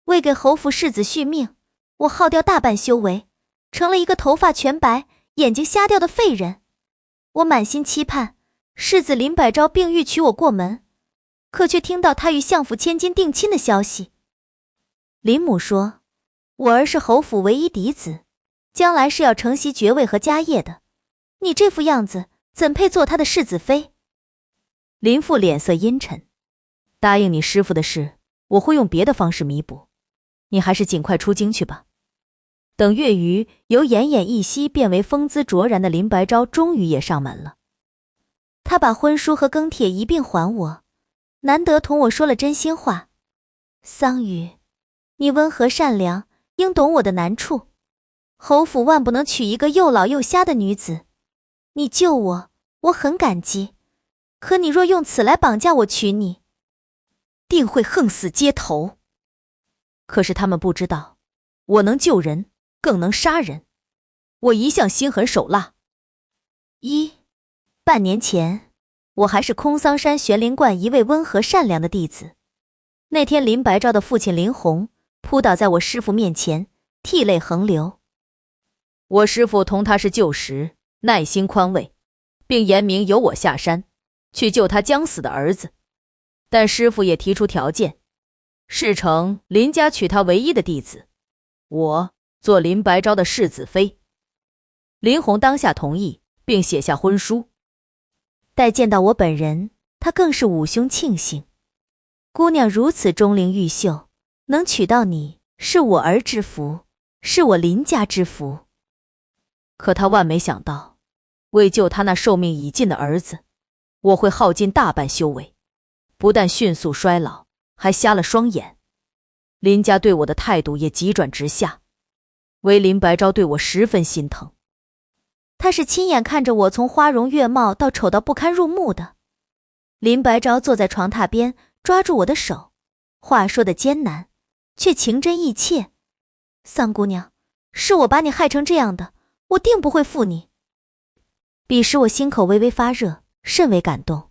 为给侯府世子续命，我耗掉大半修为，成了一个头发全白、眼睛瞎掉的废人。我满心期盼世子林百昭并欲娶我过门，可却听到他与相府千金定亲的消息。林母说，我儿是侯府唯一嫡子，将来是要承袭爵位和家业的，你这副样子怎配做他的世子妃？林父脸色阴沉，答应你师父的事，我会用别的方式弥补，你还是尽快出京去吧。等月余由奄奄一息变为风姿卓然的林白昭终于也上门了。他把婚书和庚帖一并还我，难得同我说了真心话。桑榆，你温和善良，应懂我的难处。侯府万不能娶一个又老又瞎的女子，你救我，我很感激。可你若用此来绑架我娶你，定会横死街头。可是他们不知道，我能救人，更能杀人。我一向心狠手辣。半年前，我还是空桑山玄灵观一位温和善良的弟子。那天林白昭的父亲林洪扑倒在我师父面前，涕泪横流。我师父同他是旧识，耐心宽慰，并言明由我下山去救他将死的儿子。但师父也提出条件，事成林家娶他唯一的弟子，我做林白昭的世子妃。林洪当下同意，并写下婚书。待见到我本人，他更是捂胸庆幸。姑娘如此钟灵毓秀，能娶到你，是我儿之福，是我林家之福。可他万没想到，为救他那寿命已尽的儿子，我会耗尽大半修为，不但迅速衰老，还瞎了双眼。林家对我的态度也急转直下，唯林白昭对我十分心疼。他是亲眼看着我从花容月貌到丑到不堪入目的。林白昭坐在床榻边，抓住我的手，话说的艰难，却情真意切。桑姑娘，是我把你害成这样的，我定不会负你。彼时我心口微微发热，甚为感动。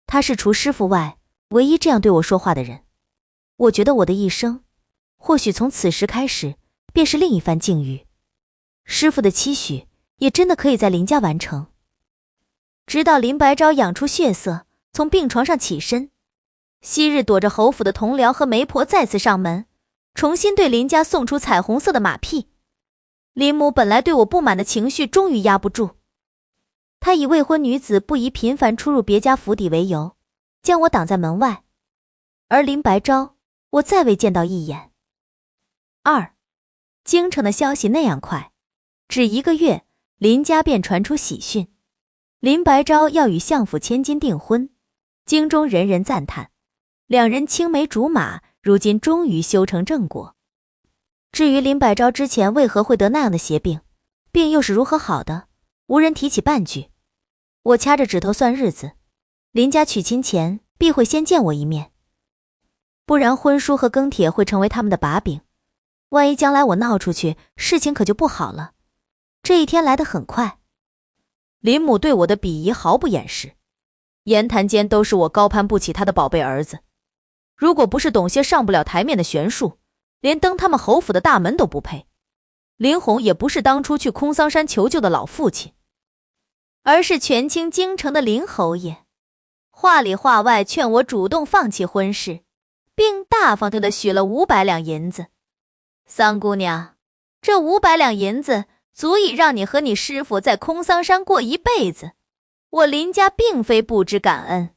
他是除师父外唯一这样对我说话的人。我觉得我的一生，或许从此时开始便是另一番境遇。师父的期许也真的可以在林家完成。直到林白昭养出血色，从病床上起身，昔日躲着侯府的同僚和媒婆再次上门，重新对林家送出彩虹色的马屁。林母本来对我不满的情绪终于压不住，她以未婚女子不宜频繁出入别家府邸为由，将我挡在门外。而林白昭，我再未见到一眼。京城的消息那样快，只1个月，林家便传出喜讯，林白昭要与相府千金订婚。京中人人赞叹，两人青梅竹马，如今终于修成正果。至于林百昭之前为何会得那样的邪病，病又是如何好的，无人提起半句。我掐着指头算日子，林家娶亲前必会先见我一面，不然婚书和庚帖会成为他们的把柄。万一将来我闹出去，事情可就不好了。这一天来得很快。林母对我的鄙夷毫不掩饰，言谈间都是我高攀不起他的宝贝儿子。如果不是懂些上不了台面的玄术，连登他们侯府的大门都不配。林洪也不是当初去空桑山求救的老父亲，而是权倾京城的林侯爷。话里话外劝我主动放弃婚事，并大方地许了500两银子。桑姑娘，这500两银子足以让你和你师父在空桑山过一辈子，我林家并非不知感恩。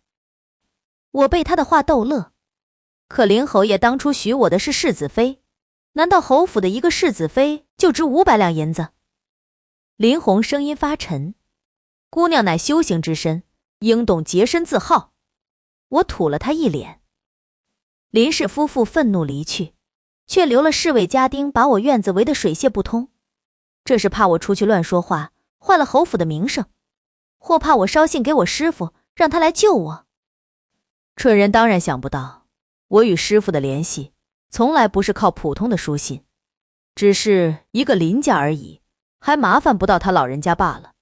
我被他的话逗乐。可林侯爷当初许我的是世子妃，难道侯府的一个世子妃就值500两银子？林洪声音发沉，姑娘乃修行之身，应懂洁身自好。我吐了他一脸。林氏夫妇愤怒离去，却留了侍卫家丁把我院子围得水泄不通。这是怕我出去乱说话，坏了侯府的名声，或怕我捎信给我师父，让他来救我。蠢人当然想不到，我与师父的联系从来不是靠普通的书信，只是一个林家而已，还麻烦不到他老人家罢了。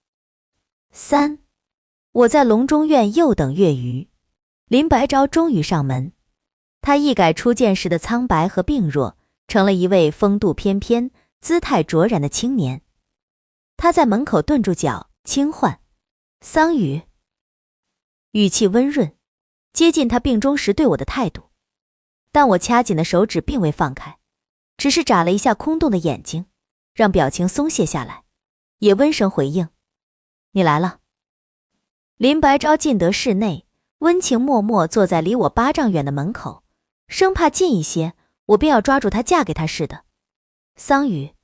我在隆中院又等月余，林白昭终于上门。他一改初见时的苍白和病弱，成了一位风度翩翩、姿态卓然的青年。他在门口顿住脚，轻唤：“桑榆。”语气温润，接近他病中时对我的态度。但我掐紧的手指并未放开，只是眨了一下空洞的眼睛，让表情松懈下来，也温声回应：“你来了。”林白昭进得室内，温情脉脉坐在离我8丈远的门口，生怕近一些我便要抓住她嫁给他似的。“桑榆，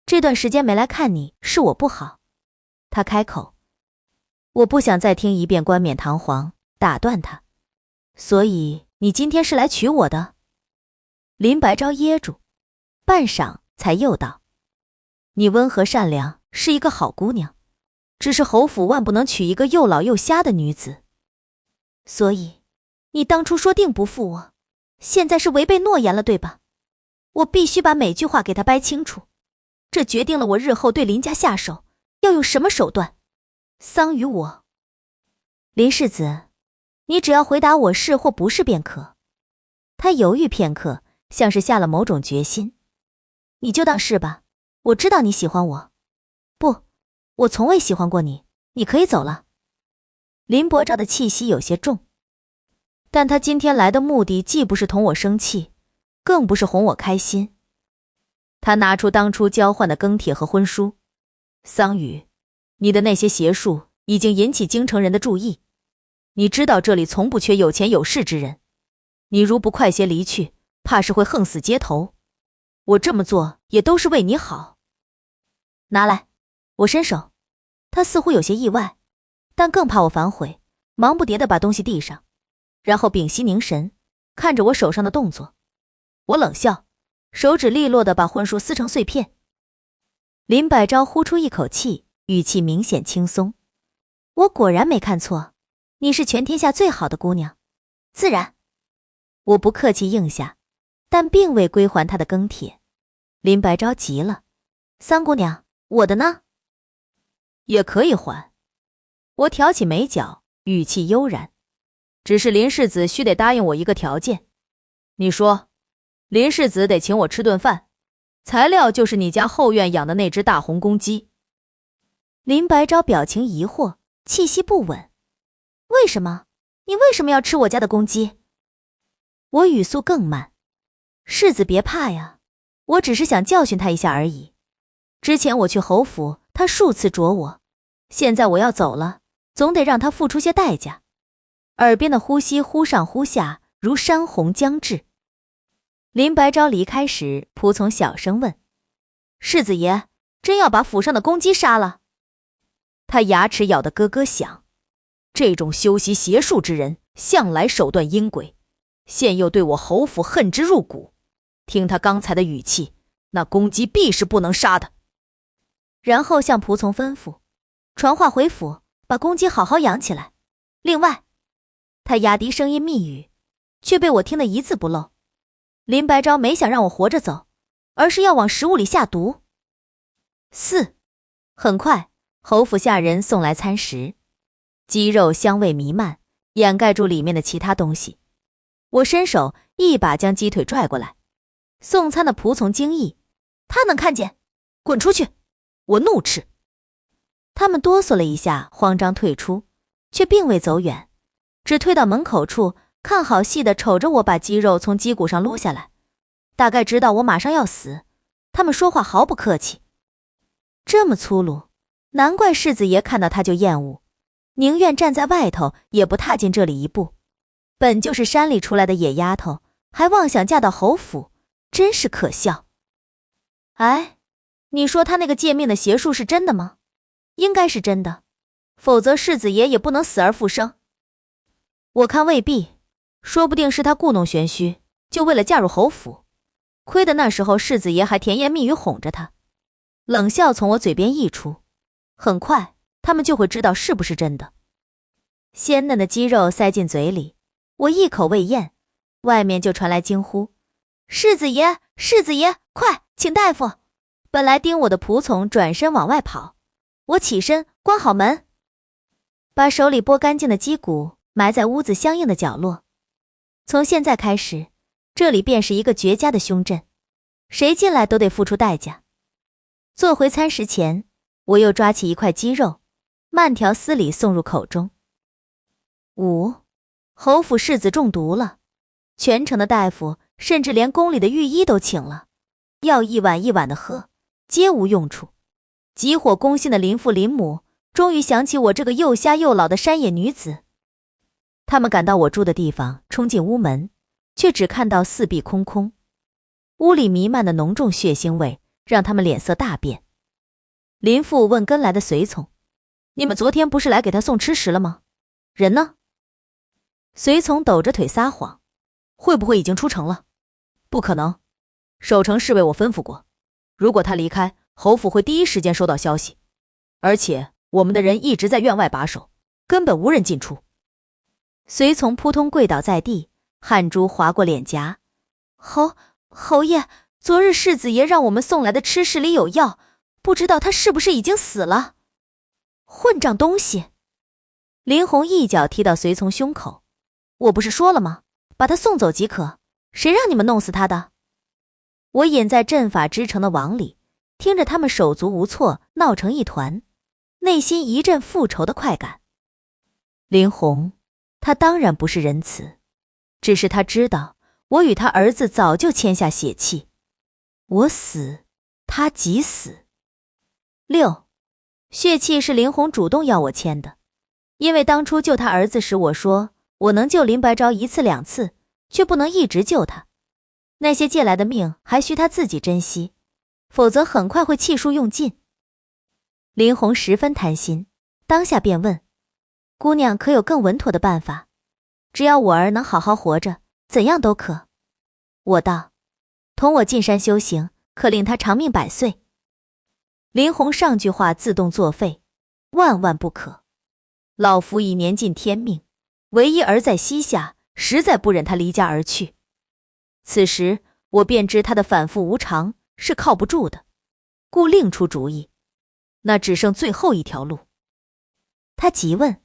这段时间没来看你，是我不好。”他开口。我不想再听一遍冠冕堂皇，打断他：“所以你今天是来娶我的？”林白昭噎住，半晌才又道：“你温和善良，是一个好姑娘，只是侯府万不能娶一个又老又瞎的女子。所以你当初说定不负我，现在是违背诺言了，对吧？我必须把每句话给他掰清楚，这决定了我日后对林家下手要用什么手段。桑榆我。”“林世子，你只要回答我是或不是便可。”他犹豫片刻，像是下了某种决心。“你就当是吧，我知道你喜欢我。”“不，我从未喜欢过你，你可以走了。”林伯昭的气息有些重，但他今天来的目的既不是同我生气，更不是哄我开心。他拿出当初交换的庚帖和婚书：“桑榆，你的那些邪术已经引起京城人的注意，你知道这里从不缺有钱有势之人，你如不快些离去，怕是会横死街头。我这么做也都是为你好。拿来。”我伸手，他似乎有些意外，但更怕我反悔，忙不迭地把东西递上，然后屏息凝神，看着我手上的动作。我冷笑，手指利落地把婚书撕成碎片。林百昭呼出一口气，语气明显轻松：“我果然没看错，你是全天下最好的姑娘，自然。”我不客气应下，但并未归还他的庚帖。林百昭急了：“三姑娘，我的呢？”“也可以还。”我挑起眉角，语气悠然：“只是林世子须得答应我一个条件。”“你说。”“林世子得请我吃顿饭，材料就是你家后院养的那只大红公鸡。”林白昭表情疑惑，气息不稳：“为什么？你为什么要吃我家的公鸡？”我语速更慢：“世子别怕呀，我只是想教训他一下而已。之前我去侯府，他数次啄我，现在我要走了，总得让他付出些代价。”耳边的呼吸忽上忽下，如山洪将至。林白昭离开时，仆从小声问：“世子爷，真要把府上的公鸡杀了？”他牙齿咬得咯咯响。这种修习邪术之人，向来手段阴诡，现又对我侯府恨之入骨。听他刚才的语气，那公鸡必是不能杀的。然后向仆从吩咐，传话回府，把公鸡好好养起来。另外，他压低声音密语，却被我听得一字不漏。林白昭没想让我活着走，而是要往食物里下毒。4. 很快，侯府下人送来餐食，鸡肉香味弥漫，掩盖住里面的其他东西。我伸手一把将鸡腿拽过来。送餐的仆从惊异：“他能看见？滚出去！”我怒斥。他们哆嗦了一下，慌张退出，却并未走远，只退到门口处，看好戏的瞅着我把鸡肉从鸡骨上撸下来，大概知道我马上要死。他们说话毫不客气。这么粗鲁，难怪世子爷看到他就厌恶，宁愿站在外头也不踏进这里一步。本就是山里出来的野丫头，还妄想嫁到侯府，真是可笑。哎，你说他那个借命的邪术是真的吗？应该是真的，否则世子爷也不能死而复生。我看未必，说不定是他故弄玄虚，就为了嫁入侯府。亏得那时候世子爷还甜言蜜语哄着他。冷笑从我嘴边溢出，很快他们就会知道是不是真的。鲜嫩的鸡肉塞进嘴里，我一口未咽，外面就传来惊呼：“世子爷，世子爷，快请大夫！”本来盯我的仆从转身往外跑，我起身关好门，把手里剥干净的鸡骨埋在屋子相应的角落。从现在开始，这里便是一个绝佳的凶阵。谁进来都得付出代价。做回餐食前，我又抓起一块鸡肉，慢条斯理送入口中。5. 侯府世子中毒了，全城的大夫甚至连宫里的御医都请了，药一碗一碗的喝，皆无用处。急火攻心的林父林母终于想起我这个又瞎又老的山野女子。他们赶到我住的地方，冲进屋门，却只看到四壁空空。屋里弥漫的浓重血腥味让他们脸色大变。林父问跟来的随从：“你们昨天不是来给他送吃食了吗？人呢？”随从抖着腿撒谎：“会不会已经出城了？不可能，守城侍卫我吩咐过，如果他离开，侯府会第一时间收到消息，而且我们的人一直在院外把守，根本无人进出。”随从扑通跪倒在地，汗珠划过脸颊：“侯爷，昨日世子爷让我们送来的吃食里有药，不知道他是不是已经死了？”混账东西！林红一脚踢到随从胸口：“我不是说了吗？把他送走即可，谁让你们弄死他的？”我隐在阵法之城的网里，听着他们手足无措，闹成一团，内心一阵复仇的快感。林红，他当然不是仁慈，只是他知道我与他儿子早就签下血契，我死，他即死。6. 血契是林红主动要我签的，因为当初救他儿子时我说我能救林白昭1次2次，却不能一直救他，那些借来的命还需他自己珍惜，否则很快会气数用尽。林红十分贪心，当下便问：“姑娘可有更稳妥的办法？只要我儿能好好活着，怎样都可。”我道：“同我进山修行，可令他长命100岁。”林红上句话自动作废：“万万不可！老夫已年近天命，唯一儿在膝下，实在不忍他离家而去。”此时我便知他的反复无常是靠不住的，故另出主意，那只剩最后一条路。他急问：“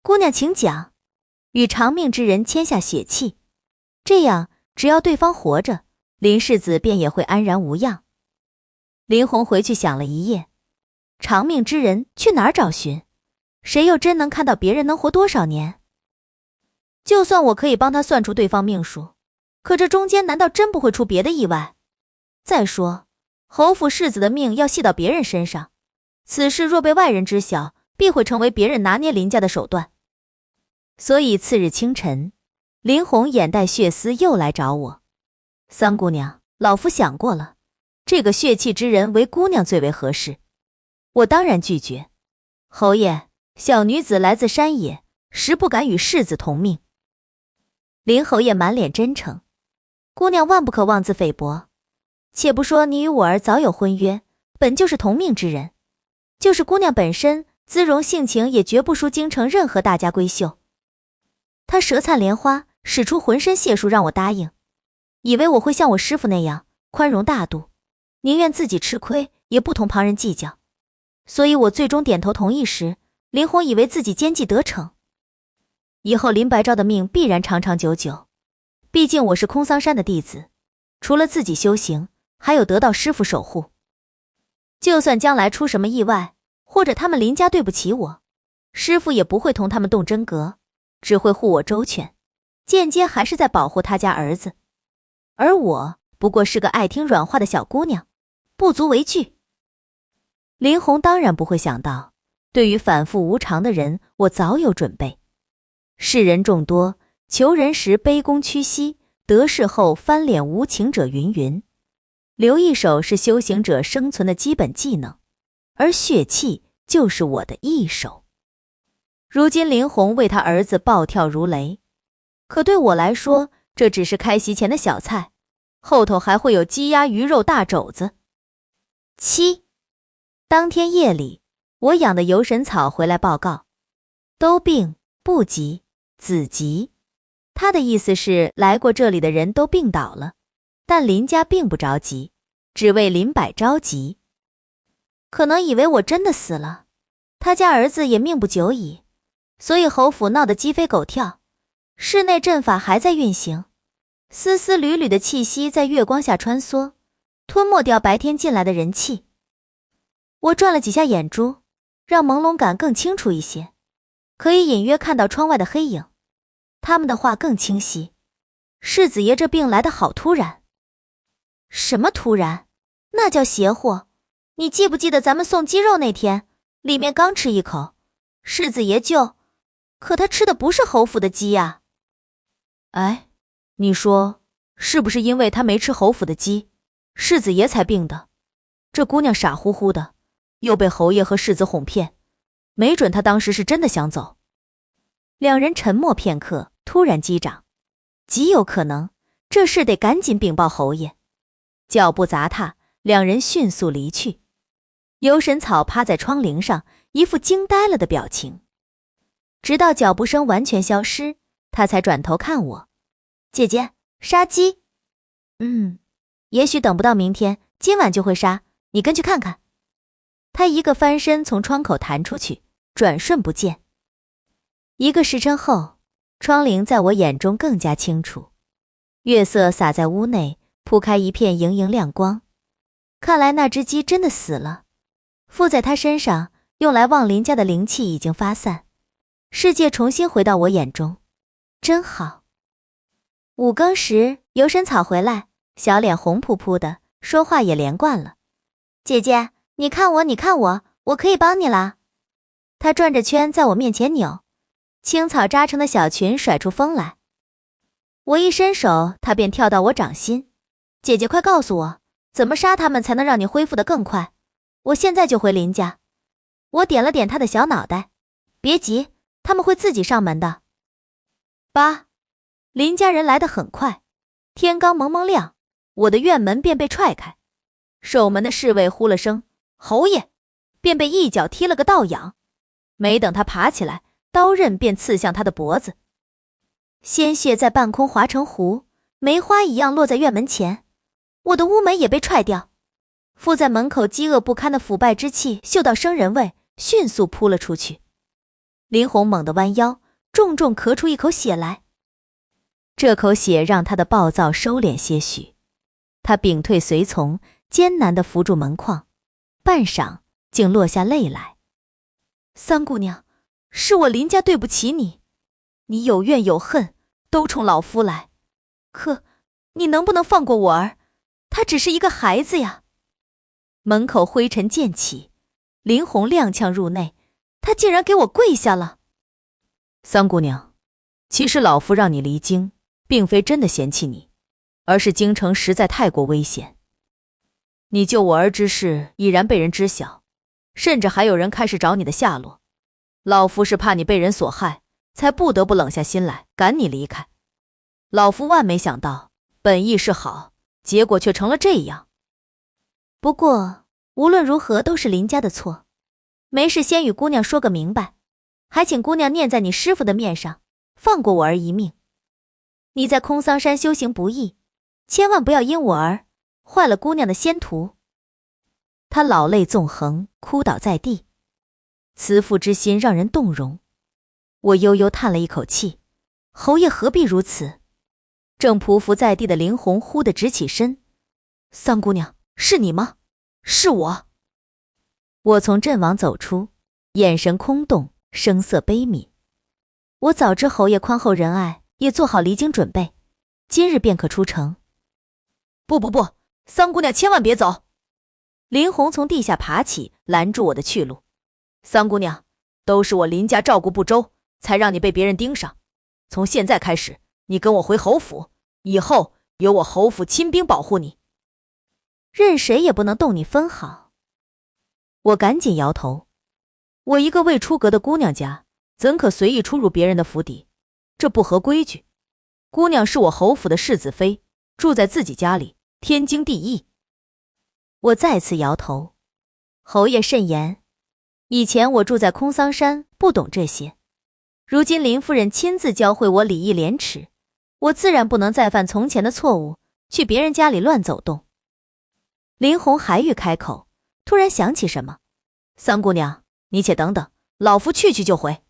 姑娘请讲。”与长命之人签下血契，这样只要对方活着，林世子便也会安然无恙。林红回去想了一夜，长命之人去哪儿找寻？谁又真能看到别人能活多少年？就算我可以帮他算出对方命数，可这中间难道真不会出别的意外？再说，侯府世子的命要系到别人身上，此事若被外人知晓，必会成为别人拿捏林家的手段。所以次日清晨，林红眼带血丝又来找我：“三姑娘，老夫想过了，这个血气之人为姑娘最为合适。”我当然拒绝：“侯爷，小女子来自山野，实不敢与世子同命。”林侯爷满脸真诚：“姑娘万不可妄自菲薄。且不说你与我儿早有婚约，本就是同命之人，就是姑娘本身姿容性情也绝不输京城任何大家闺秀。”他舌灿莲花，使出浑身解数让我答应，以为我会像我师父那样宽容大度，宁愿自己吃亏，也不同旁人计较。所以我最终点头同意时，林红以为自己奸计得逞，以后林白昭的命必然长长久久。毕竟我是空桑山的弟子，除了自己修行，还有得到师父守护。就算将来出什么意外，或者他们林家对不起我，师父也不会同他们动真格，只会护我周全，间接还是在保护他家儿子。而我不过是个爱听软话的小姑娘，不足为惧。林红当然不会想到，对于反复无常的人，我早有准备。世人众多，求人时卑躬屈膝，得势后翻脸无情者云云。留一手是修行者生存的基本技能，而血气就是我的一手。如今林红为他儿子暴跳如雷，可对我来说，这只是开席前的小菜，后头还会有鸡鸭鱼肉大肘子。7. 当天夜里，我养的游神草回来报告：都病，不急，子急。他的意思是来过这里的人都病倒了，但林家并不着急，只为林柏着急。可能以为我真的死了，他家儿子也命不久矣，所以侯府闹得鸡飞狗跳，室内阵法还在运行，丝丝缕缕的气息在月光下穿梭，吞没掉白天进来的人气。我转了几下眼珠，让朦胧感更清楚一些，可以隐约看到窗外的黑影。他们的话更清晰。世子爷这病来得好突然。什么突然？那叫邪乎。你记不记得咱们送鸡肉那天，里面刚吃一口，世子爷就……可他吃的不是侯府的鸡呀。哎，你说是不是因为他没吃侯府的鸡，世子爷才病的？这姑娘傻乎乎的，又被侯爷和世子哄骗，没准他当时是真的想走。两人沉默片刻，突然击掌，极有可能，这事得赶紧禀报侯爷。脚步杂沓，两人迅速离去。尤神草趴在窗棂上，一副惊呆了的表情。直到脚步声完全消失，他才转头看我。姐姐，杀鸡？也许等不到明天，今晚就会杀，你跟去看看。他一个翻身从窗口弹出去，转瞬不见。1个时辰后，窗棂在我眼中更加清楚，月色洒在屋内，铺开一片莹莹亮光。看来那只鸡真的死了，附在他身上用来望林家的灵气已经发散，世界重新回到我眼中，真好。5更时，游神草回来，小脸红扑扑的，说话也连贯了。姐姐，你看我，你看我，我可以帮你啦。他转着圈在我面前扭，青草扎成的小裙甩出风来。我一伸手，他便跳到我掌心。姐姐快告诉我，怎么杀他们才能让你恢复得更快？我现在就回林家。我点了点他的小脑袋，别急，他们会自己上门的。8，林家人来得很快，天刚蒙蒙亮，我的院门便被踹开，守门的侍卫呼了声侯爷，便被一脚踢了个倒仰。没等他爬起来，刀刃便刺向他的脖子，鲜血在半空划成湖，梅花一样落在院门前。我的屋门也被踹掉，附在门口饥饿不堪的腐败之气嗅到生人味，迅速扑了出去。林红猛地弯腰，重重咳出一口血来。这口血让他的暴躁收敛些许，他屏退随从，艰难地扶住门框，半晌竟落下泪来。三姑娘，是我林家对不起你，你有怨有恨，都冲老夫来。可你能不能放过我儿？他只是一个孩子呀。门口灰尘溅起，林红踉跄入内，他竟然给我跪下了。三姑娘，其实老夫让你离京，并非真的嫌弃你，而是京城实在太过危险。你救我儿之事已然被人知晓，甚至还有人开始找你的下落。老夫是怕你被人所害，才不得不冷下心来赶你离开。老夫万没想到，本意是好，结果却成了这样。不过无论如何都是林家的错，没事先与姑娘说个明白，还请姑娘念在你师父的面上，放过我儿一命。你在空桑山修行不易，千万不要因我儿坏了姑娘的仙途。他老泪纵横，哭倒在地，慈父之心让人动容。我悠悠叹了一口气，侯爷何必如此？正匍匐在地的林红忽地直起身，三姑娘，是你吗？是我。我从阵网走出，眼神空洞，声色悲悯。我早知侯爷宽厚仁爱，也做好离京准备，今日便可出城。不，三姑娘千万别走！林红从地下爬起，拦住我的去路。三姑娘，都是我林家照顾不周，才让你被别人盯上。从现在开始，你跟我回侯府，以后由我侯府亲兵保护你，任谁也不能动你分毫。我赶紧摇头，我一个未出阁的姑娘家，怎可随意出入别人的府邸？这不合规矩。姑娘是我侯府的世子妃，住在自己家里，天经地义。我再次摇头。侯爷慎言，以前我住在空桑山，不懂这些。如今林夫人亲自教会我礼义廉耻，我自然不能再犯从前的错误，去别人家里乱走动。林红还欲开口，突然想起什么，三姑娘，你且等等，老夫去就回。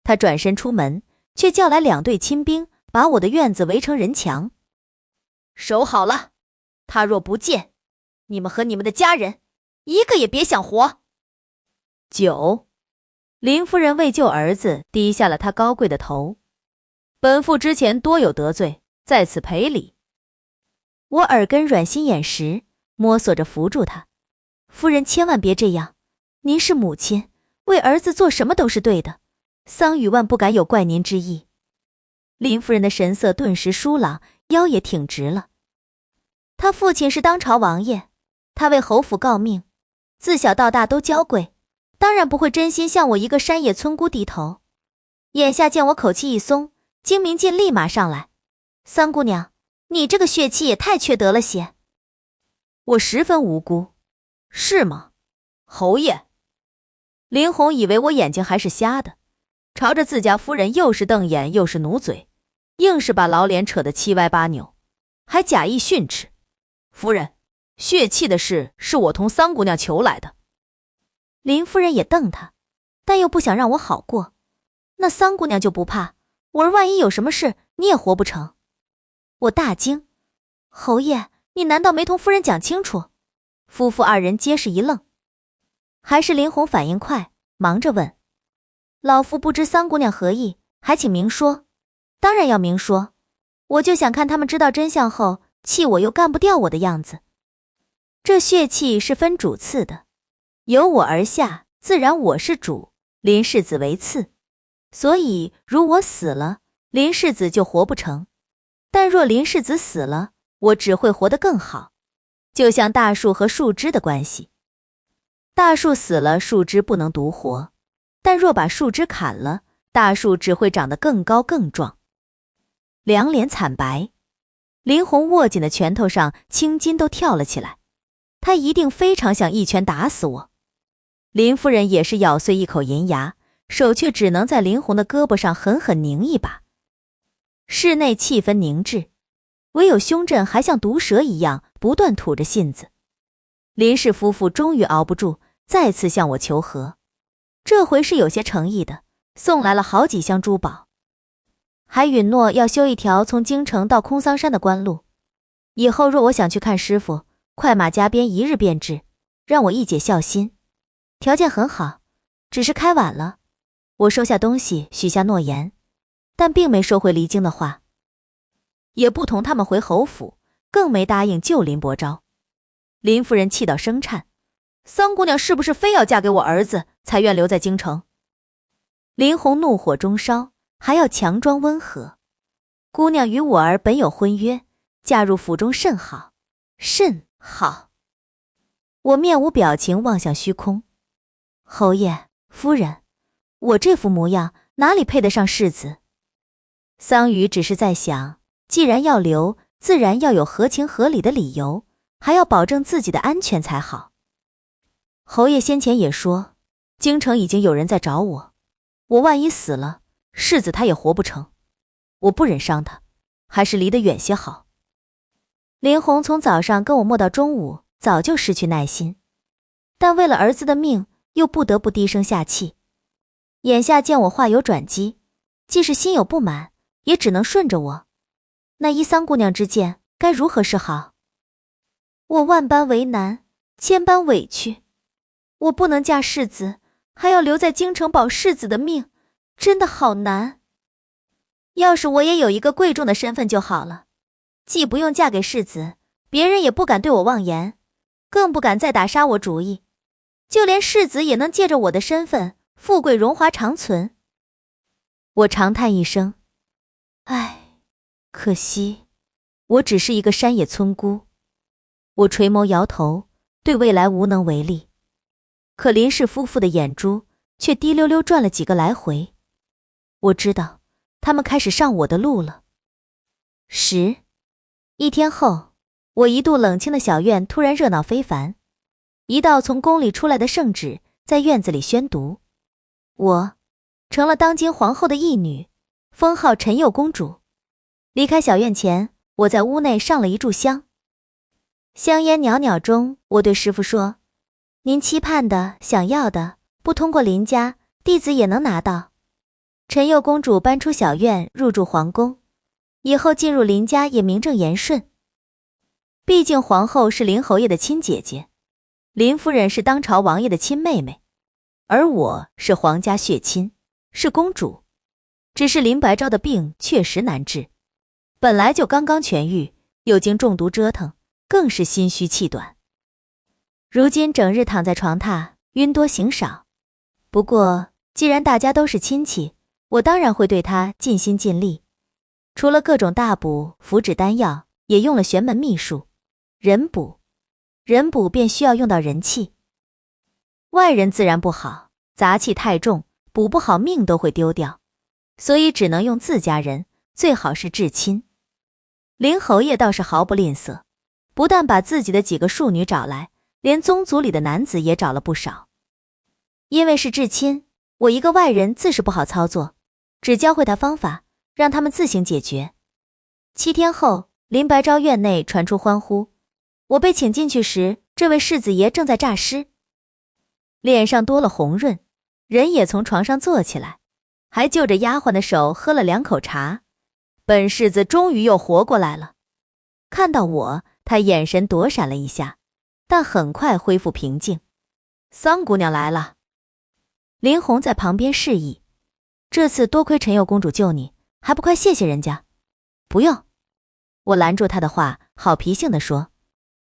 他转身出门，却叫来2队亲兵，把我的院子围成人墙。守好了，他若不见，你们和你们的家人，一个也别想活。9。林夫人为救儿子低下了她高贵的头。本妇之前多有得罪，在此赔礼。我耳根软心眼实，摸索着扶住她。夫人千万别这样，您是母亲，为儿子做什么都是对的，桑榆万不敢有怪您之意。林夫人的神色顿时舒朗，腰也挺直了。他父亲是当朝王爷，他为侯府告命，自小到大都娇贵，当然不会真心向我一个山野村姑低头。眼下见我口气一松，精明劲立马上来。桑姑娘，你这个血气也太缺德了些。我十分无辜。是吗？侯爷。林红以为我眼睛还是瞎的，朝着自家夫人又是瞪眼又是努嘴，硬是把老脸扯得七歪八扭，还假意训斥。夫人，血气的事是我同桑姑娘求来的。林夫人也瞪他，但又不想让我好过。那桑姑娘就不怕，我儿万一有什么事，你也活不成。我大惊，侯爷，你难道没同夫人讲清楚？夫妇二人皆是一愣。还是林红反应快，忙着问，老夫不知桑姑娘何意，还请明说。当然要明说，我就想看他们知道真相后，气我又干不掉我的样子。这血气是分主次的，由我而下，自然我是主，林世子为次。所以如我死了，林世子就活不成，但若林世子死了，我只会活得更好。就像大树和树枝的关系，大树死了，树枝不能独活，但若把树枝砍了，大树只会长得更高更壮。两脸惨白，林红握紧的拳头上青筋都跳了起来，她一定非常想一拳打死我。林夫人也是咬碎一口银牙，手却只能在林红的胳膊上狠狠拧一把。室内气氛凝滞，唯有胸振还像毒蛇一样不断吐着信子。林氏夫妇终于熬不住，再次向我求和，这回是有些诚意的，送来了好几箱珠宝，还允诺要修一条从京城到空桑山的官路。以后若我想去看师傅，快马加鞭一日便至，让我一解孝心。条件很好，只是开晚了。我收下东西，许下诺言，但并没收回离京的话，也不同他们回侯府，更没答应救林伯昭。林夫人气到生颤，桑姑娘是不是非要嫁给我儿子，才愿留在京城？林红怒火中烧，还要强装温和。姑娘与我儿本有婚约，嫁入府中甚好，甚好。我面无表情望向虚空。侯爷，夫人，我这副模样哪里配得上世子？桑榆只是在想，既然要留，自然要有合情合理的理由，还要保证自己的安全才好。侯爷先前也说，京城已经有人在找我，我万一死了，世子他也活不成，我不忍伤他，还是离得远些好。林红从早上跟我磨到中午，早就失去耐心，但为了儿子的命，又不得不低声下气。眼下见我话有转机，既是心有不满，也只能顺着我。那依桑姑娘之见，该如何是好？我万般为难，千般委屈，我不能嫁世子，还要留在京城保世子的命，真的好难。要是我也有一个贵重的身份就好了，既不用嫁给世子，别人也不敢对我妄言，更不敢再打杀我主意，就连世子也能借着我的身份，富贵荣华长存。我长叹一声，唉，可惜我只是一个山野村姑。我垂眸摇头，对未来无能为力。可林氏夫妇的眼珠却滴溜溜转了几个来回，我知道他们开始上我的路了。一天后，我一度冷清的小院突然热闹非凡，一道从宫里出来的圣旨在院子里宣读，我成了当今皇后的义女，封号陈佑公主。离开小院前，我在屋内上了一炷香。香烟袅袅中，我对师父说，您期盼的、想要的，不通过林家，弟子也能拿到。陈佑公主搬出小院，入住皇宫，以后进入林家也名正言顺。毕竟皇后是林侯爷的亲姐姐，林夫人是当朝王爷的亲妹妹，而我是皇家血亲，是公主。只是林白昭的病确实难治，本来就刚刚痊愈，又经中毒折腾，更是心虚气短。如今整日躺在床榻，晕多醒少。不过既然大家都是亲戚，我当然会对他尽心尽力。除了各种大补符纸丹药，也用了玄门秘术人补。人补便需要用到人气，外人自然不好，杂气太重，补不好命都会丢掉，所以只能用自家人，最好是至亲。林侯爷倒是毫不吝啬，不但把自己的几个庶女找来，连宗族里的男子也找了不少。因为是至亲，我一个外人自是不好操作，只教会他方法，让他们自行解决。7天后，林白昭院内传出欢呼。我被请进去时，这位世子爷正在诈尸，脸上多了红润，人也从床上坐起来，还就着丫鬟的手喝了2口茶。本世子终于又活过来了。看到我，他眼神躲闪了一下，但很快恢复平静。桑姑娘来了。林红在旁边示意，这次多亏陈佑公主救你，还不快谢谢人家？不用。我拦住他的话，好脾性地说，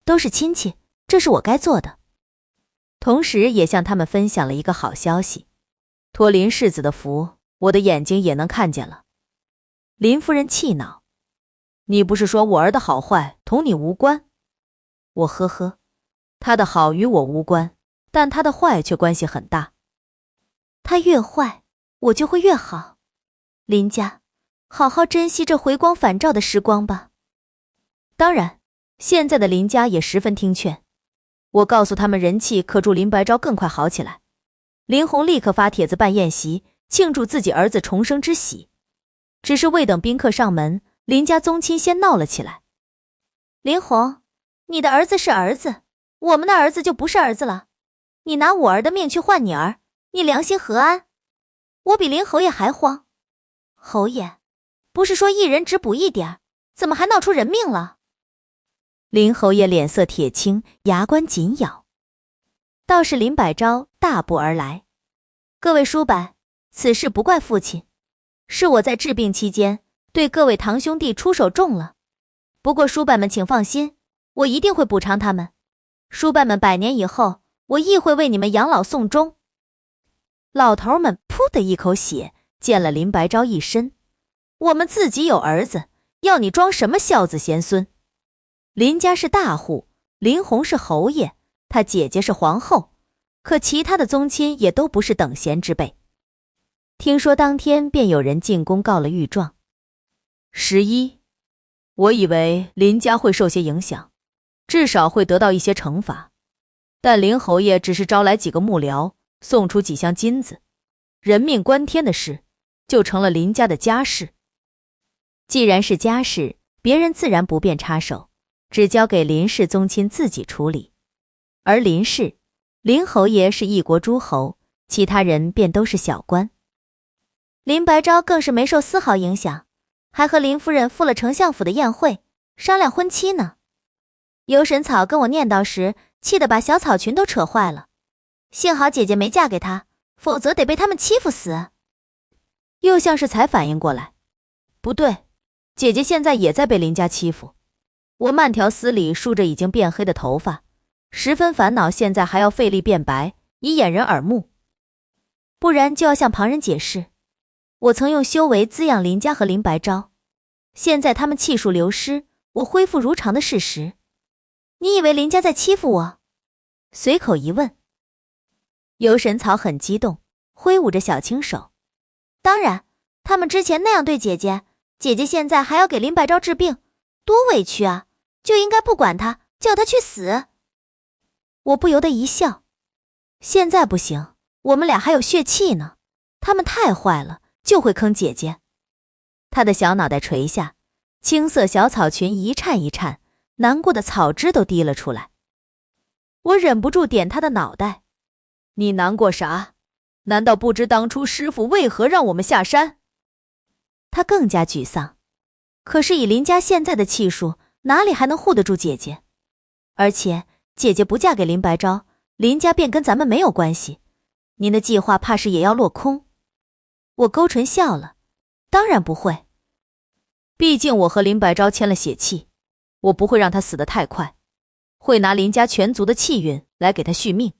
都是亲戚，这是我该做的。同时也向他们分享了一个好消息，托林世子的福，我的眼睛也能看见了。林夫人气恼，你不是说我儿的好坏同你无关？我呵呵，他的好与我无关，但他的坏却关系很大。他越坏，我就会越好。林家，好好珍惜这回光返照的时光吧。当然，现在的林家也十分听劝，我告诉他们人气可助林白昭更快好起来。林红立刻发帖子办宴席，庆祝自己儿子重生之喜。只是未等宾客上门，林家宗亲先闹了起来。林红，你的儿子是儿子，我们的儿子就不是儿子了。你拿我儿的命去换你儿，你良心何安？我比林侯爷还慌。侯爷，不是说一人只补一点，怎么还闹出人命了？林侯爷脸色铁青，牙关紧咬。倒是林百昭大步而来，各位叔伯，此事不怪父亲，是我在治病期间对各位堂兄弟出手重了。不过叔伯们请放心，我一定会补偿他们。叔伯们100年以后，我亦会为你们养老送终。老头们噗的一口血溅了林白昭一身。我们自己有儿子，要你装什么孝子贤孙？林家是大户，林红是侯爷，他姐姐是皇后，可其他的宗亲也都不是等闲之辈。听说当天便有人进宫告了御状。11，我以为林家会受些影响，至少会得到一些惩罚，但林侯爷只是招来几个幕僚，送出几箱金子，人命关天的事就成了林家的家事。既然是家事，别人自然不便插手，只交给林氏宗亲自己处理。而林氏，林侯爷是一国诸侯，其他人便都是小官。林白昭更是没受丝毫影响，还和林夫人赴了丞相府的宴会，商量婚期呢。尤神草跟我念叨时，气得把小草裙都扯坏了。幸好姐姐没嫁给他，否则得被他们欺负死。又像是才反应过来，不对，姐姐现在也在被林家欺负。我慢条斯理梳着已经变黑的头发，十分烦恼，现在还要费力变白，以掩人耳目，不然就要向旁人解释我曾用修为滋养林家和林白昭，现在他们气数流失，我恢复如常的事实。你以为林家在欺负我？随口一问。尤神草很激动，挥舞着小青手。当然，他们之前那样对姐姐，姐姐现在还要给林白昭治病，多委屈啊，就应该不管他，叫他去死。我不由得一笑。现在不行，我们俩还有血气呢，他们太坏了，就会坑姐姐。他的小脑袋垂下，青色小草裙一颤一颤，难过的草汁都滴了出来。我忍不住点他的脑袋，你难过啥？难道不知当初师父为何让我们下山？他更加沮丧，可是以林家现在的气数，哪里还能护得住姐姐？而且姐姐不嫁给林白昭，林家便跟咱们没有关系，您的计划怕是也要落空。我勾唇笑了，当然不会。毕竟我和林白昭签了血契，我不会让他死得太快，会拿林家全族的气运来给他续命。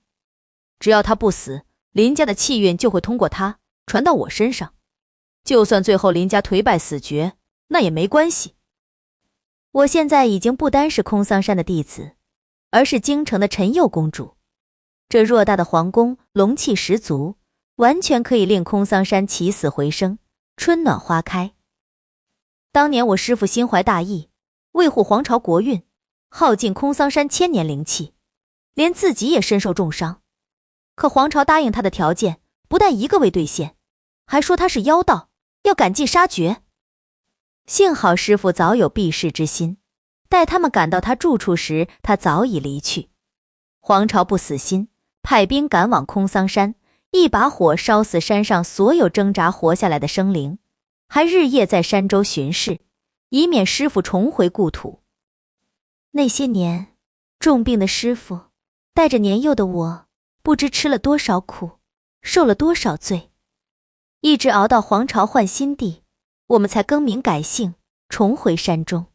只要他不死，林家的气运就会通过他传到我身上。就算最后林家颓败死绝，那也没关系。我现在已经不单是空桑山的弟子，而是京城的陈佑公主。这偌大的皇宫龙气十足，完全可以令空桑山起死回生，春暖花开。当年我师父心怀大义，维护皇朝国运，耗尽空桑山千年灵气，连自己也身受重伤。可皇朝答应他的条件，不但一个未兑现，还说他是妖道，要赶尽杀绝。幸好师父早有避世之心，待他们赶到他住处时，他早已离去。皇朝不死心，派兵赶往空桑山，一把火烧死山上所有挣扎活下来的生灵，还日夜在山周巡视，以免师父重回故土。那些年，重病的师父带着年幼的我，不知吃了多少苦，受了多少罪，一直熬到皇朝换新帝，我们才更名改姓，重回山中。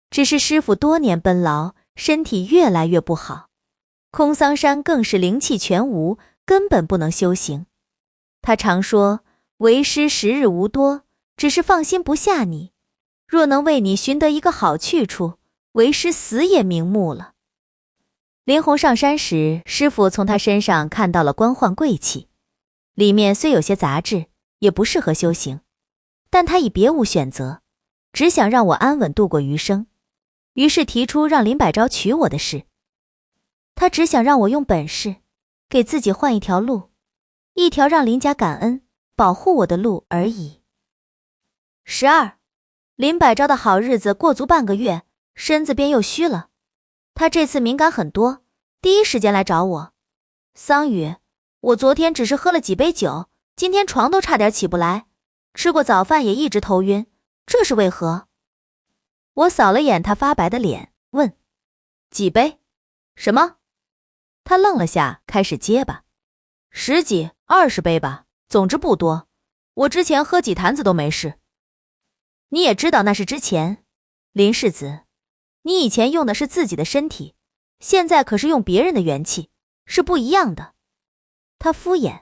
只是师父多年奔劳，身体越来越不好，空桑山更是灵气全无，根本不能修行。他常说，为师时日无多，只是放心不下你，若能为你寻得一个好去处，为师死也瞑目了。林红上山时，师父从他身上看到了官宦贵气，里面虽有些杂质，也不适合修行，但他已别无选择，只想让我安稳度过余生，于是提出让林百昭娶我的事。他只想让我用本事，给自己换一条路，一条让林家感恩、保护我的路而已。12，林百昭的好日子过足半个月，身子便又虚了。他这次敏感很多，第一时间来找我。桑宇，我昨天只是喝了几杯酒，今天床都差点起不来，吃过早饭也一直头晕，这是为何？我扫了眼他发白的脸，问：几杯？什么？他愣了下，开始结巴：10几、20杯吧，总之不多。我之前喝几坛子都没事。你也知道那是之前。林世子，你以前用的是自己的身体，现在可是用别人的元气，是不一样的。他敷衍：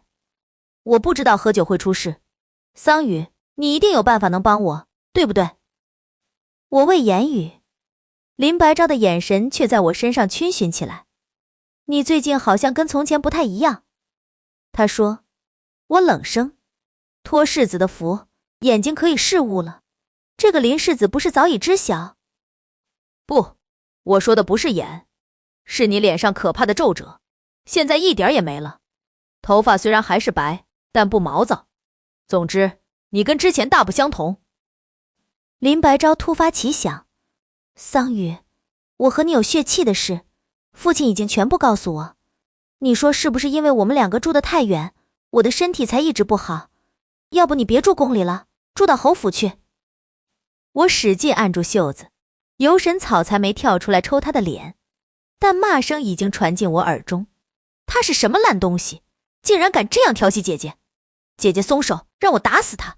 我不知道喝酒会出事。桑宇，你一定有办法能帮我，对不对？我未言语，林白昭的眼神却在我身上逡巡起来。你最近好像跟从前不太一样。他说。我冷声：托世子的福，眼睛可以视物了。这个林世子不是早已知晓？不，我说的不是眼，是你脸上可怕的皱褶，现在一点也没了。头发虽然还是白，但不毛躁。总之，你跟之前大不相同。林白昭突发奇想：桑宇，我和你有血气的事，父亲已经全部告诉我。你说是不是因为我们两个住得太远，我的身体才一直不好？要不你别住宫里了，住到侯府去。我使劲按住袖子，游神草才没跳出来抽他的脸，但骂声已经传进我耳中。他是什么烂东西，竟然敢这样调戏姐姐！姐姐松手，让我打死他！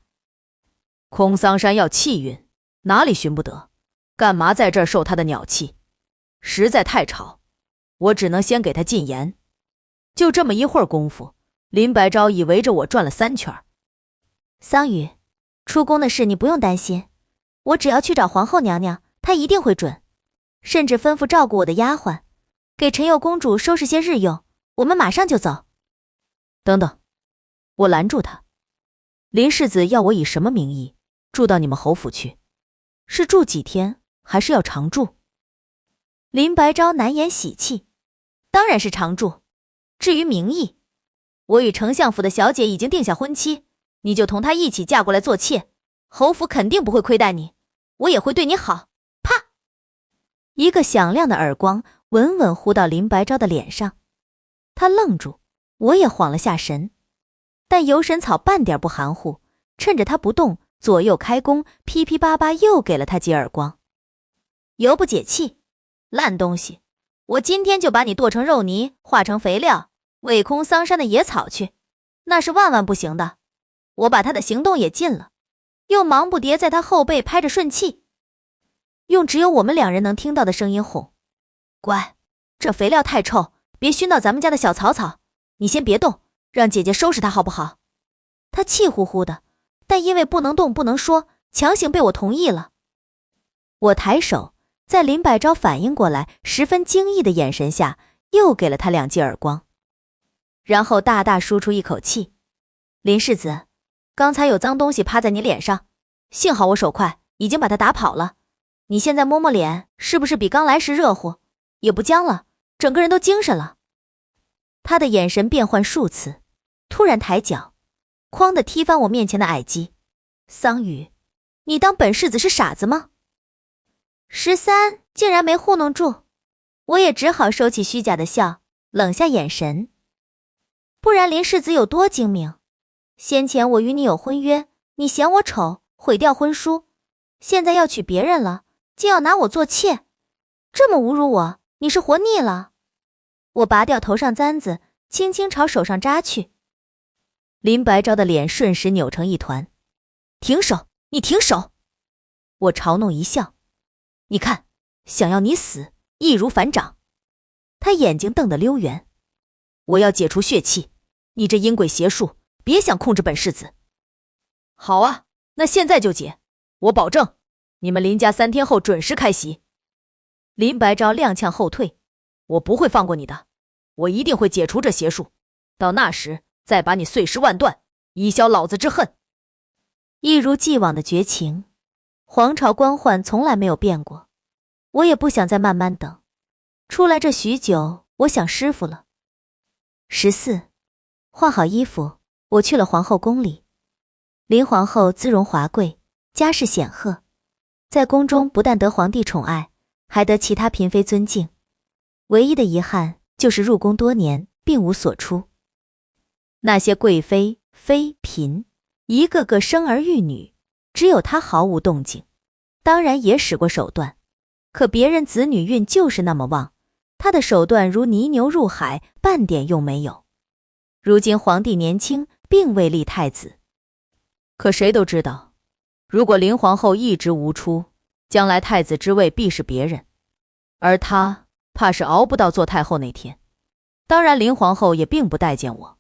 空桑山要气运，哪里寻不得？干嘛在这儿受他的鸟气？实在太吵，我只能先给他禁言。就这么一会儿功夫，林白昭已围着我转了3圈。桑宇，出宫的事你不用担心，我只要去找皇后娘娘，她一定会准，甚至吩咐照顾我的丫鬟，给陈佑公主收拾些日用，我们马上就走。等等，我拦住他。林世子要我以什么名义住到你们侯府去？是住几天，还是要常住？林白昭难掩喜气，当然是常住。至于名义，我与丞相府的小姐已经定下婚期，你就同她一起嫁过来做妾，侯府肯定不会亏待你，我也会对你好。啪！一个响亮的耳光稳稳呼到林白昭的脸上，他愣住，我也晃了下神，但游神草半点不含糊，趁着他不动，左右开弓，噼噼叭叭又给了他几耳光。犹不解气，烂东西，我今天就把你剁成肉泥，化成肥料，喂空桑山的野草去，那是万万不行的。我把他的行动也禁了，又忙不迭在他后背拍着顺气，用只有我们两人能听到的声音哄：乖，这肥料太臭，别熏到咱们家的小草草，你先别动，让姐姐收拾它好不好？他气呼呼的，但因为不能动不能说，强行被我同意了。我抬手，在林百昭反应过来十分惊异的眼神下，又给了他2记耳光，然后大大舒出一口气。林世子，刚才有脏东西趴在你脸上，幸好我手快，已经把它打跑了。你现在摸摸脸，是不是比刚来时热乎，也不僵了，整个人都精神了？他的眼神变换数次，突然抬脚，哐地踢翻我面前的矮鸡。桑榆，你当本世子是傻子吗？13竟然没糊弄住，我也只好收起虚假的笑，冷下眼神。不然林世子有多精明？先前我与你有婚约，你嫌我丑，毁掉婚书，现在要娶别人了，竟要拿我做妾，这么侮辱我，你是活腻了？我拔掉头上簪子，轻轻朝手上扎去。林白昭的脸瞬时扭成一团。停手，你停手！我嘲弄一笑。你看，想要你死，易如反掌。他眼睛瞪得溜圆。我要解除血气，你这阴鬼邪术，别想控制本世子。好啊，那现在就解，我保证，你们林家3天后准时开席。林白昭踉跄后退，我不会放过你的，我一定会解除这邪术，到那时再把你碎尸万段，以消老子之恨。一如既往的绝情，皇朝官宦从来没有变过，我也不想再慢慢等。出来这许久，我想师傅了。14换好衣服，我去了皇后宫里。林皇后姿容华贵，家世显赫，在宫中不但得皇帝宠爱，还得其他嫔妃尊敬。唯一的遗憾就是入宫多年，并无所出。那些贵妃、妃嫔，一个个生儿育女，只有她毫无动静。当然也使过手段，可别人子女运就是那么旺，她的手段如泥牛入海，半点用没有。如今皇帝年轻，并未立太子，可谁都知道，如果林皇后一直无出，将来太子之位必是别人，而她怕是熬不到做太后那天。当然林皇后也并不待见我。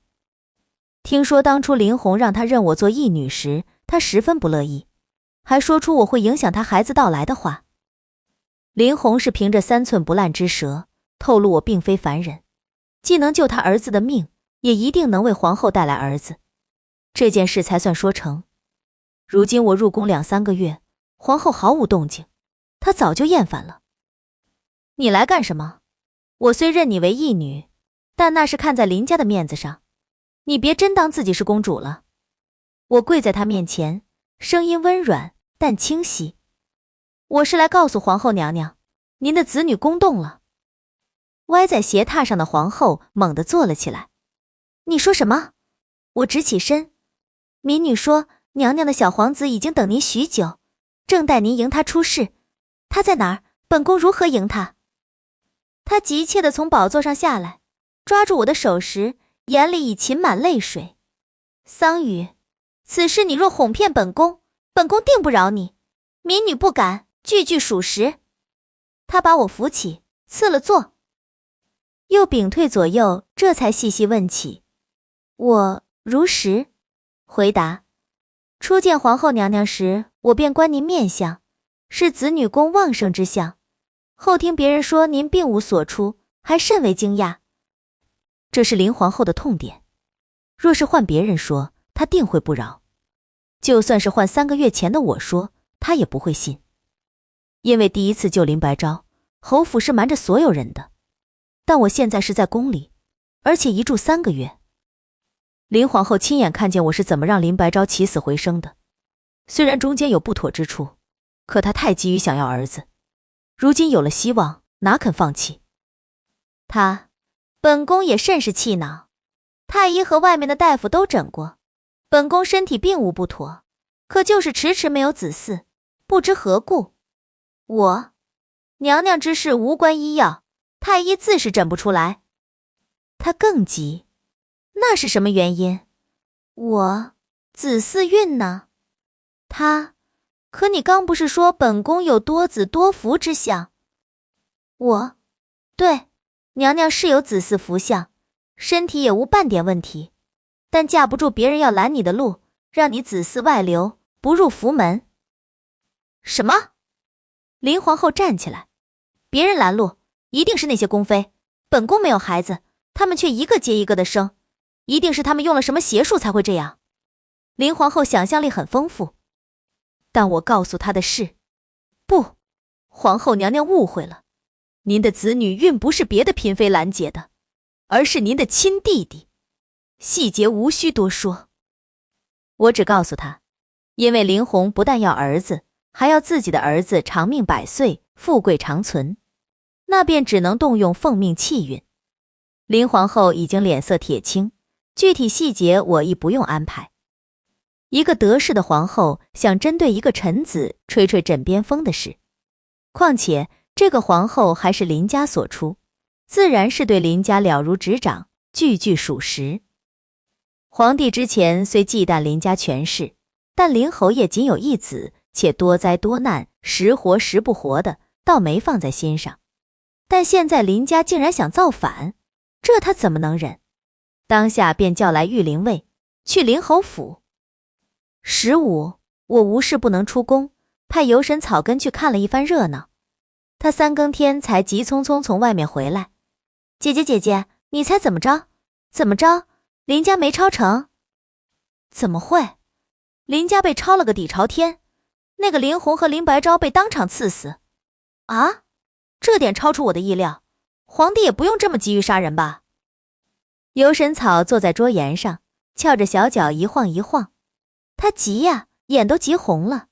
听说当初林红让她认我做义女时，她十分不乐意，还说出我会影响她孩子到来的话。林红是凭着3寸不烂之舌，透露我并非凡人，既能救她儿子的命，也一定能为皇后带来儿子。这件事才算说成。如今我入宫2、3个月，皇后毫无动静，她早就厌烦了。你来干什么？我虽认你为义女，但那是看在林家的面子上，你别真当自己是公主了。我跪在她面前，声音温软但清晰。我是来告诉皇后娘娘，您的子女宫动了。歪在斜榻上的皇后猛地坐了起来。你说什么？我直起身。民女说，娘娘的小皇子已经等您许久，正待您迎他出世。他在哪儿？本宫如何迎他？他急切地从宝座上下来，抓住我的手时，眼里已噙满泪水。桑榆，此事你若哄骗本宫，本宫定不饶你。民女不敢，句句属实。他把我扶起，赐了座，又屏退左右，这才细细问起。我如实回答。初见皇后娘娘时，我便观您面相，是子女宫旺盛之相。后听别人说您并无所出，还甚为惊讶。这是林皇后的痛点，若是换别人说，她定会不饶。就算是换3个月前的我说，她也不会信。因为第一次救林白昭，侯府是瞒着所有人的，但我现在是在宫里，而且一住3个月。林皇后亲眼看见我是怎么让林白昭起死回生的，虽然中间有不妥之处，可她太急于想要儿子，如今有了希望，哪肯放弃？本宫也甚是气恼。太医和外面的大夫都诊过，本宫身体并无不妥，可就是迟迟没有子嗣，不知何故。娘娘之事无关医药，太医自是诊不出来。他更急，那是什么原因？我子嗣运呢？可你刚不是说本宫有多子多福之相？对，娘娘是有子嗣福相，身体也无半点问题，但架不住别人要拦你的路，让你子嗣外流，不入福门。什么？林皇后站起来，别人拦路，一定是那些宫妃，本宫没有孩子，他们却一个接一个的生，一定是他们用了什么邪术才会这样。林皇后想象力很丰富，但我告诉她的是，不，皇后娘娘误会了，您的子女孕不是别的嫔妃拦截的，而是您的亲弟弟，细节无需多说。我只告诉她，因为林红不但要儿子，还要自己的儿子长命百岁，富贵长存，那便只能动用奉命气运。林皇后已经脸色铁青，具体细节我亦不用安排。一个得势的皇后想针对一个臣子吹吹枕边风的事，况且这个皇后还是林家所出，自然是对林家了如指掌，句句属实。皇帝之前虽忌惮林家权势，但林侯爷仅有一子，且多灾多难，时活时不活的，倒没放在心上。但现在林家竟然想造反，这他怎么能忍？当下便叫来御林卫，去林侯府。15，我无事不能出宫，派游神草根去看了一番热闹。他3更天才急匆匆从外面回来。姐姐，你猜怎么着？林家没抄成？怎么会？林家被抄了个底朝天，那个林红和林白昭被当场赐死。啊，这点超出我的意料，皇帝也不用这么急于杀人吧？游神草坐在桌沿上，翘着小脚一晃一晃。他急呀，眼都急红了。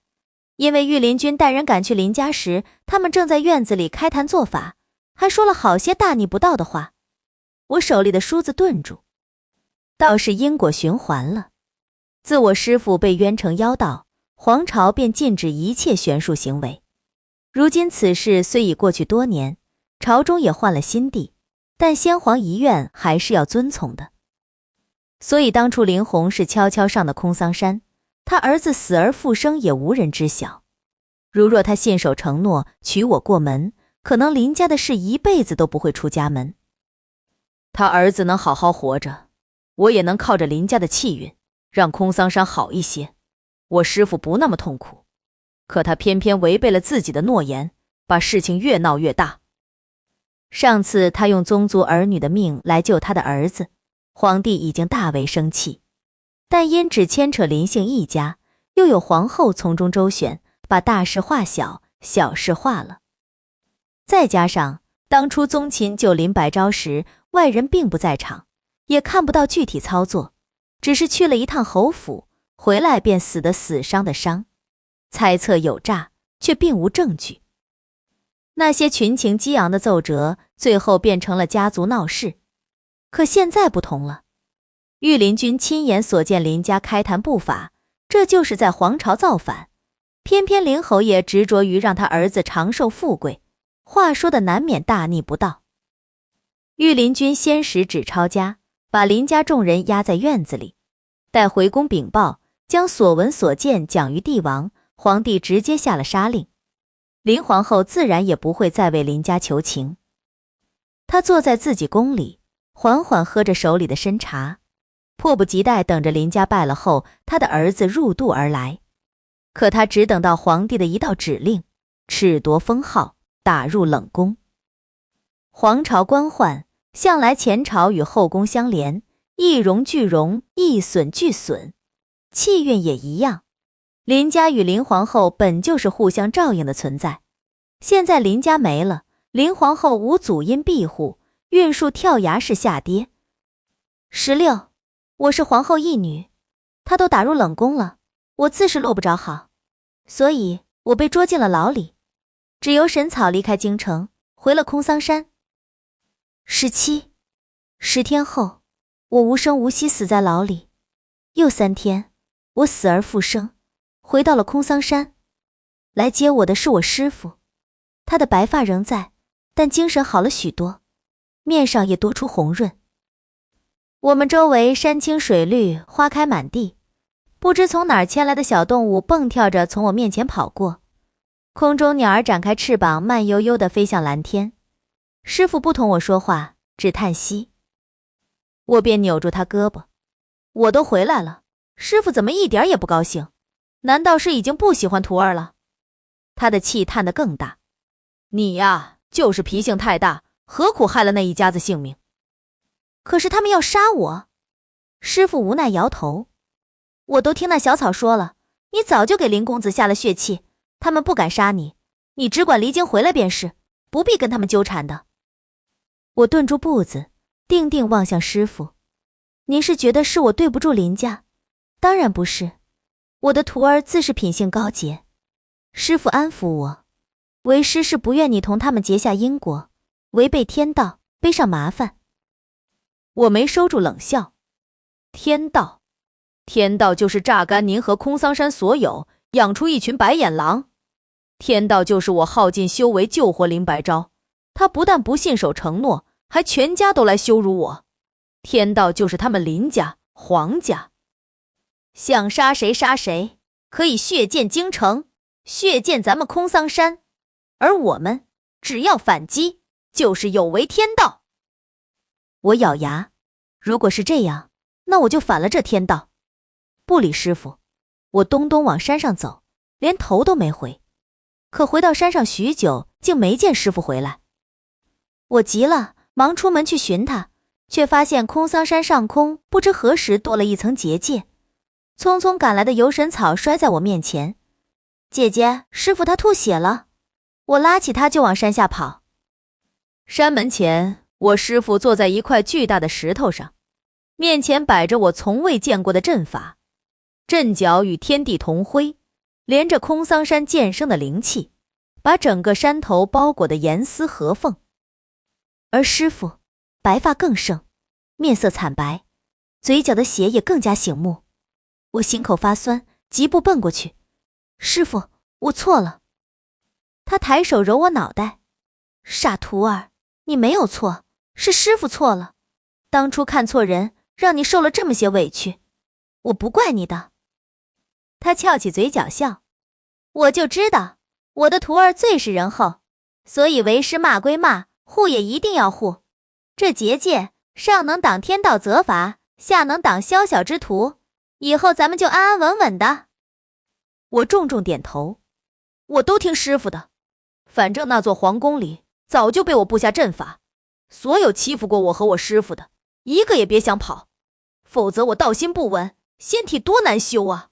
因为御林军带人赶去林家时，他们正在院子里开坛做法，还说了好些大逆不道的话。我手里的梳子顿住，倒是因果循环了。自我师父被冤成妖道，皇朝便禁止一切玄术行为。如今此事虽已过去多年，朝中也换了新帝，但先皇遗愿还是要遵从的。所以当初林红是悄悄上的空桑山，他儿子死而复生也无人知晓。如若他信守承诺娶我过门，可能林家的事一辈子都不会出家门。他儿子能好好活着，我也能靠着林家的气运，让空桑山好一些，我师父不那么痛苦。可他偏偏违背了自己的诺言，把事情越闹越大。上次他用宗族儿女的命来救他的儿子，皇帝已经大为生气，但因只牵扯林姓一家，又有皇后从中周旋，把大事化小，小事化了。再加上当初宗亲救林白昭时，外人并不在场，也看不到具体操作，只是去了一趟侯府，回来便死的死，伤的伤，猜测有诈，却并无证据。那些群情激昂的奏折，最后变成了家族闹事。可现在不同了，御林军亲眼所见林家开坛不法，这就是在皇朝造反。偏偏林侯爷执着于让他儿子长寿富贵，话说的难免大逆不道。御林军先使纸抄家，把林家众人压在院子里，待回宫禀报，将所闻所见讲于帝王，皇帝直接下了杀令。林皇后自然也不会再为林家求情，她坐在自己宫里，缓缓喝着手里的参茶，迫不及待等着林家败了后，他的儿子入肚而来。可他只等到皇帝的一道指令，褫夺封号，打入冷宫。皇朝官宦向来前朝与后宫相连，一荣俱荣，一损俱损，气运也一样。林家与林皇后本就是互相照应的存在，现在林家没了，林皇后无祖荫庇护，运数跳崖式下跌。16，我是皇后一女，她都打入冷宫了，我自是落不着好，所以我被捉进了牢里，只由神草离开京城，回了空桑山。17，10天后，我无声无息死在牢里，又3天，我死而复生，回到了空桑山。来接我的是我师父，他的白发仍在，但精神好了许多，面上也多出红润。我们周围山青水绿，花开满地，不知从哪儿牵来的小动物蹦跳着从我面前跑过，空中鸟儿展开翅膀，慢悠悠地飞向蓝天。师傅不同我说话，只叹息。我便扭住他胳膊，我都回来了，师傅怎么一点也不高兴？难道是已经不喜欢徒儿了？他的气叹得更大。你呀，就是脾性太大，何苦害了那一家子性命？可是他们要杀我。师傅无奈摇头。我都听那小草说了，你早就给林公子下了血气，他们不敢杀你，你只管离京回来便是，不必跟他们纠缠的。我顿住步子，定定望向师傅。您是觉得是我对不住林家？当然不是，我的徒儿自是品性高洁。师傅安抚我，为师是不愿你同他们结下因果，违背天道，背上麻烦。我没收住冷笑。天道？天道就是榨干您和空桑山所有，养出一群白眼狼。天道就是我耗尽修为救活林白昭，他不但不信守承诺，还全家都来羞辱我。天道就是他们林家、黄家，想杀谁杀谁，可以血溅京城，血溅咱们空桑山，而我们只要反击，就是有违天道。我咬牙，如果是这样，那我就反了这天道。不理师傅，我东东往山上走，连头都没回。可回到山上许久，竟没见师傅回来。我急了，忙出门去寻他，却发现空桑山上空不知何时多了一层结界。匆匆赶来的游神草摔在我面前。姐姐，师傅他吐血了。我拉起他就往山下跑。山门前，我师傅坐在一块巨大的石头上，面前摆着我从未见过的阵法，阵脚与天地同辉，连着空桑山渐生的灵气，把整个山头包裹得严丝合缝。而师傅白发更盛，面色惨白，嘴角的血也更加醒目。我心口发酸，急步奔过去。师傅，我错了。他抬手揉我脑袋。傻徒儿，你没有错，是师傅错了。当初看错人，让你受了这么些委屈，我不怪你的。他翘起嘴角笑。我就知道，我的徒儿最是仁厚，所以为师骂归骂，护也一定要护。这结界上能挡天道责罚，下能挡宵小之徒，以后咱们就安安稳稳的。我重重点头。我都听师傅的，反正那座皇宫里早就被我布下阵法，所有欺负过我和我师傅的，一个也别想跑，否则我道心不稳，仙体多难修啊。